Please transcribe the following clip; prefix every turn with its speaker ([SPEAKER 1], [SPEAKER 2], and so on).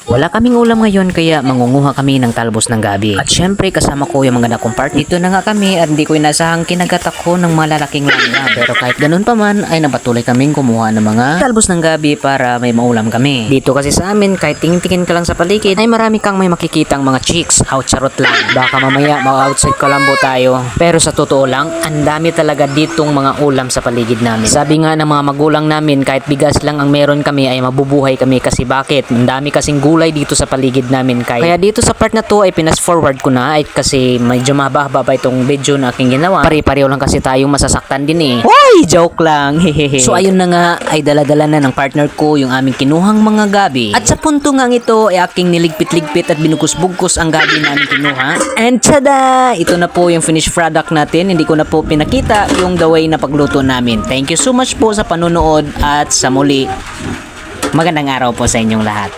[SPEAKER 1] Wala kaming ulam ngayon kaya mangunguha kami ng talbos ng gabi. At syempre kasama ko yung mga dakong part. Dito na nga kami at hindi ko inasahang kinagat ako ng mga lalaking langga. Pero kahit ganun pa man ay napatuloy kaming kumuha ng mga talbos ng gabi para may maulam kami. Dito kasi sa amin kahit tingin-tingin ka lang sa paligid ay marami kang may makikitang mga chicks. Charot lang. Baka mamaya mag-outside Colombo tayo. Pero sa totoo lang, ang dami talaga ditong mga ulam sa paligid namin. Sabi nga ng mga magulang namin kahit bigas lang ang meron kami ay mabubuhay kami kasi bakit? Ang dami kasing gulay dito sa paligid namin kaya dito sa part na to ay pinas forward ko na ay kasi medyo mahaba pa itong video na aking ginawa. Pare-pareho lang kasi tayong masasaktan din eh. Hoy! Joke lang. Hehehe. So ayun na nga ay daladala na ng partner ko yung aming kinuhang mga gabi. At sa punto nga ito ay aking niligpit-ligpit at binugkus-bugkus ang gabi namin kinuha. And tada! Ito na po yung finished product natin. Hindi ko na po pinakita yung the way na pagluto namin. Thank you so much po sa panonood at sa muli. Magandang araw po sa inyong lahat.